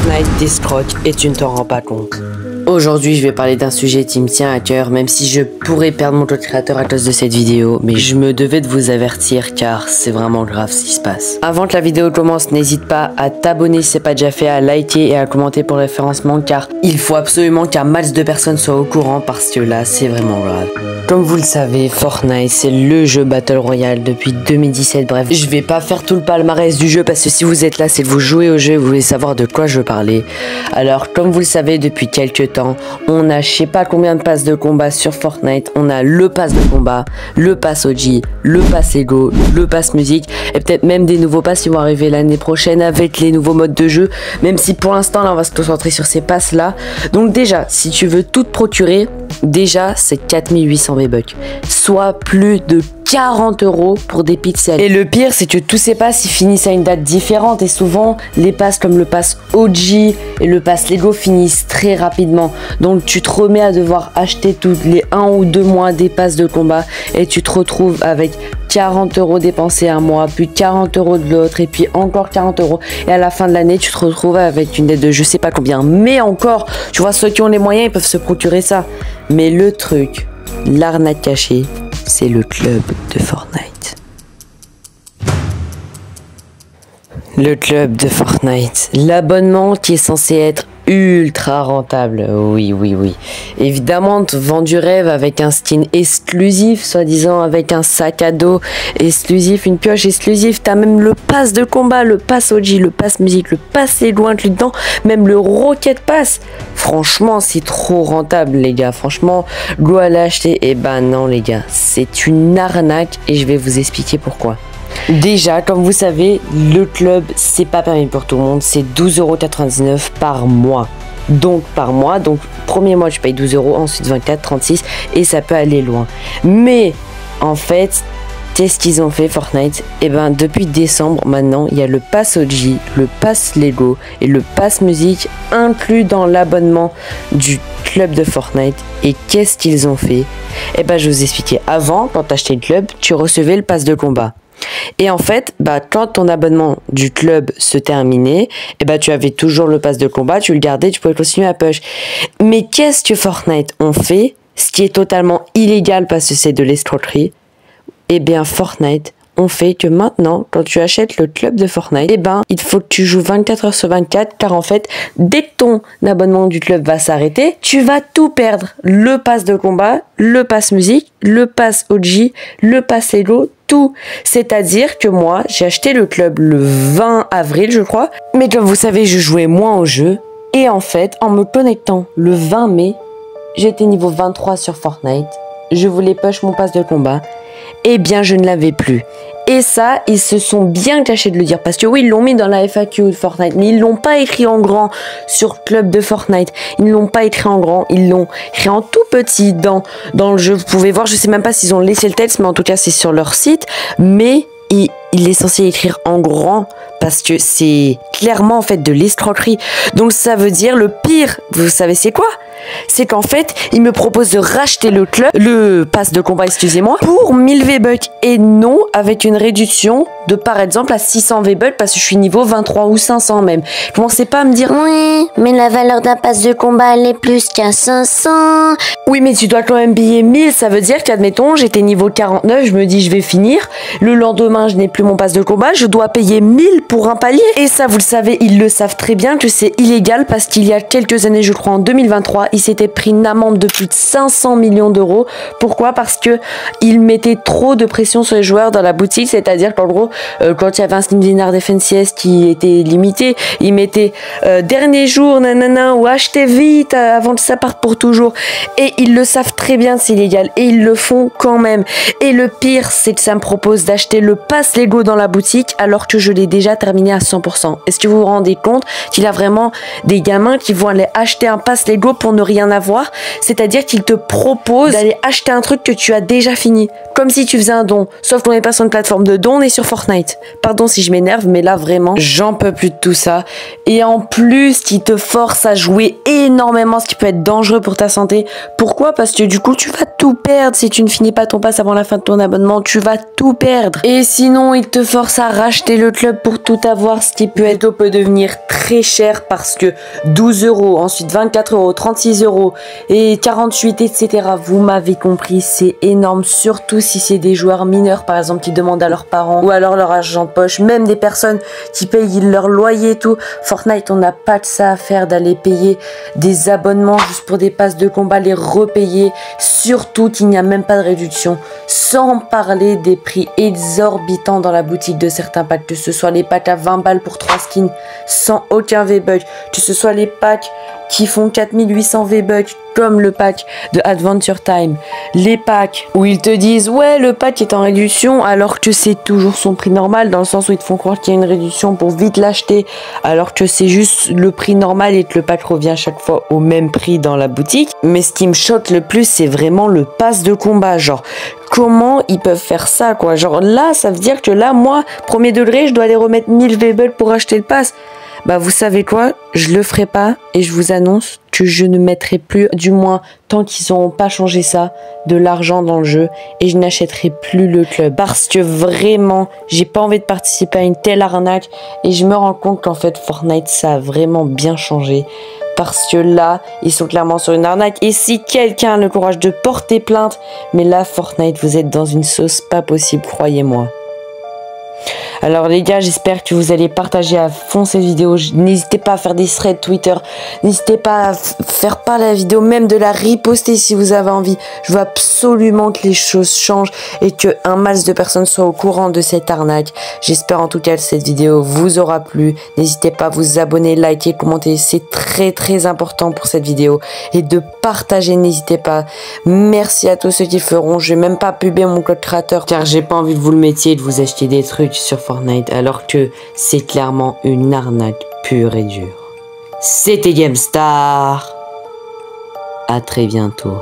Fortnite t'escroque et tu ne t'en rends pas compte. Aujourd'hui, je vais parler d'un sujet qui me tient à cœur, même si je pourrais perdre mon code créateur à cause de cette vidéo, mais je me devais de vous avertir car c'est vraiment grave ce qui se passe. Avant que la vidéo commence, n'hésite pas à t'abonner si c'est pas déjà fait, à liker et à commenter pour le référencement car il faut absolument qu'un max de personnes soient au courant parce que là, c'est vraiment grave. Comme vous le savez, Fortnite, c'est le jeu Battle Royale depuis 2017, bref. Je vais pas faire tout le palmarès du jeu parce que si vous êtes là, c'est que vous jouez au jeu et vous voulez savoir de quoi je veux parler. Alors, comme vous le savez, depuis quelques temps, on a je sais pas combien de passes de combat sur Fortnite. On a le pass de combat, le pass OG, le pass Ego, le pass musique et peut-être même des nouveaux passes qui vont arriver l'année prochaine avec les nouveaux modes de jeu. Même si pour l'instant, là, on va se concentrer sur ces passes-là. Donc déjà, si tu veux tout te procurer, déjà, c'est 4800 V-Bucks, soit plus de 40 € pour des pixels. Et le pire, c'est que tous ces passes, ils finissent à une date différente. Et souvent, les passes comme le pass OG et le pass Lego finissent très rapidement. Donc, tu te remets à devoir acheter tous les 1 ou 2 mois des passes de combat. Et tu te retrouves avec 40 € dépensés un mois, puis 40 € de l'autre, et puis encore 40 €. Et à la fin de l'année, tu te retrouves avec une dette de je sais pas combien. Mais encore, tu vois, ceux qui ont les moyens, ils peuvent se procurer ça. Mais le truc, l'arnaque cachée, c'est le club de Fortnite. Le club de Fortnite. L'abonnement qui est censé être ultra rentable. Oui. Évidemment, on te vend du rêve avec un skin exclusif, soi-disant avec un sac à dos exclusif, une pioche exclusive. T'as même le pass de combat, le pass OG, le pass musique, le pass Lego inclus dedans, même le Rocket Pass. Franchement, c'est trop rentable, les gars. Franchement, go à l'acheter. Et ben non, les gars, c'est une arnaque et je vais vous expliquer pourquoi. Déjà, comme vous savez, le club, c'est pas permis pour tout le monde, c'est 12,99 € par mois. Donc, premier mois, tu payes 12 €, ensuite 24, 36, et ça peut aller loin. Mais, en fait, qu'est-ce qu'ils ont fait, Fortnite? Et ben, depuis décembre, maintenant, il y a le pass OG, le pass Lego et le pass musique inclus dans l'abonnement du club de Fortnite. Et qu'est-ce qu'ils ont fait? Et ben, je vous expliquais. Avant, quand tu achetais le club, tu recevais le pass de combat. Et en fait, quand ton abonnement du club se terminait, tu avais toujours le pass de combat, tu le gardais, tu pouvais continuer à push. Mais qu'est-ce que Fortnite ont fait? Ce qui est totalement illégal parce que c'est de l'escroquerie. Eh bien, Fortnite ont fait que maintenant, quand tu achètes le club de Fortnite, il faut que tu joues 24 heures sur 24, car en fait, dès que ton abonnement du club va s'arrêter, tu vas tout perdre. Le pass de combat, le pass musique, le pass OG, le pass Lego, tout. C'est-à-dire que moi, j'ai acheté le club le 20 avril, je crois. Mais comme vous savez, je jouais moins au jeu. Et en fait, en me connectant le 20 mai, j'étais niveau 23 sur Fortnite. Je voulais push mon pass de combat. Eh bien, je ne l'avais plus. Et ça, ils se sont bien cachés de le dire. Parce que oui, ils l'ont mis dans la FAQ de Fortnite. Mais ils l'ont pas écrit en grand sur Club de Fortnite. Ils ne l'ont pas écrit en grand. Ils l'ont écrit en tout petit dans le jeu. Vous pouvez voir, je sais même pas s'ils ont laissé le texte. Mais en tout cas, c'est sur leur site. Mais il est censé écrire en grand. Parce que c'est clairement en fait de l'escroquerie. Donc ça veut dire le pire. Vous savez c'est quoi? C'est qu'en fait, ils me proposent de racheter le pass de combat, excusez-moi, pour 1000 V-Bucks et non avec une réduction de par exemple à 600 V-Bucks parce que je suis niveau 23 ou 500 même. Commencez pas à me dire oui, mais la valeur d'un pass de combat elle est plus qu'à 500. Oui, mais tu dois quand même payer 1000, ça veut dire qu'admettons, j'étais niveau 49, je me dis je vais finir, le lendemain je n'ai plus mon pass de combat, je dois payer 1000 pour un palier. Et ça, vous le savez, ils le savent très bien que c'est illégal parce qu'il y a quelques années, je crois en 2023, il s'était pris une amende de plus de 500 millions €. Pourquoi? Parce que il mettait trop de pression sur les joueurs dans la boutique, c'est-à-dire qu'en gros, quand il y avait un skin Winner Defense qui était limité, il mettait dernier jour, nanana, ou achetez vite avant que ça parte pour toujours. Et ils le savent très bien, c'est illégal. Et ils le font quand même. Et le pire, c'est que ça me propose d'acheter le pass Lego dans la boutique alors que je l'ai déjà terminé à 100%. Est-ce que vous vous rendez compte qu'il y a vraiment des gamins qui vont aller acheter un pass Lego pour ne rien avoir? C'est-à-dire qu'ils te proposent d'aller acheter un truc que tu as déjà fini. Comme si tu faisais un don. Sauf qu'on n'est pas sur une plateforme de don, on est sur Fortnite. Pardon si je m'énerve, mais là vraiment, j'en peux plus de tout ça. Et en plus, qui te force à jouer énormément, ce qui peut être dangereux pour ta santé. Pourquoi? Parce que du coup, tu vas tout perdre si tu ne finis pas ton pass avant la fin de ton abonnement. Tu vas tout perdre. Et sinon, ils te forcent à racheter le club pour tout avoir, ce qui peut devenir très cher parce que 12 €, ensuite 24 €, 36 € et 48, etc. Vous m'avez compris, c'est énorme, surtout si c'est des joueurs mineurs, par exemple, qui demandent à leurs parents ou alors leur argent de poche, même des personnes qui payent leur loyer et tout. Fortnite, on n'a pas de ça à faire d'aller payer des abonnements juste pour des passes de combat, les repayer, surtout qu'il n'y a même pas de réduction, sans parler des prix exorbitants dans la boutique de certains packs, que ce soit les packs à 20 balles pour 3 skins sans aucun V-Buck, que ce soit les packs qui font 4800 V-Bucks comme le pack de Adventure Time, les packs où ils te disent ouais le pack est en réduction alors que c'est toujours son prix normal, dans le sens où ils te font croire qu'il y a une réduction pour vite l'acheter alors que c'est juste le prix normal et que le pack revient chaque fois au même prix dans la boutique. Mais ce qui me choque le plus, c'est vraiment le pass de combat, genre comment ils peuvent faire ça quoi, genre là ça veut dire que là moi premier degré je dois aller remettre 1000 V-Bucks pour acheter le pass. Bah vous savez quoi, je le ferai pas et je vous annonce que je ne mettrai plus, du moins tant qu'ils n'auront pas changé ça, de l'argent dans le jeu et je n'achèterai plus le club parce que vraiment j'ai pas envie de participer à une telle arnaque et je me rends compte qu'en fait Fortnite ça a vraiment bien changé parce que là ils sont clairement sur une arnaque et si quelqu'un a le courage de porter plainte, mais là Fortnite vous êtes dans une sauce pas possible, croyez-moi. Alors les gars, j'espère que vous allez partager à fond cette vidéo. N'hésitez pas à faire des threads Twitter. N'hésitez pas à faire pas la vidéo, même de la reposter si vous avez envie. Je veux absolument que les choses changent et que un max de personnes soient au courant de cette arnaque. J'espère en tout cas que cette vidéo vous aura plu. N'hésitez pas à vous abonner, liker, commenter. C'est très important pour cette vidéo. Et de partager, n'hésitez pas. Merci à tous ceux qui le feront. Je vais même pas publier mon code créateur car j'ai pas envie que vous le mettiez et de vous acheter des trucs sur Fortnite alors que c'est clairement une arnaque pure et dure. C'était GameStar. À très bientôt.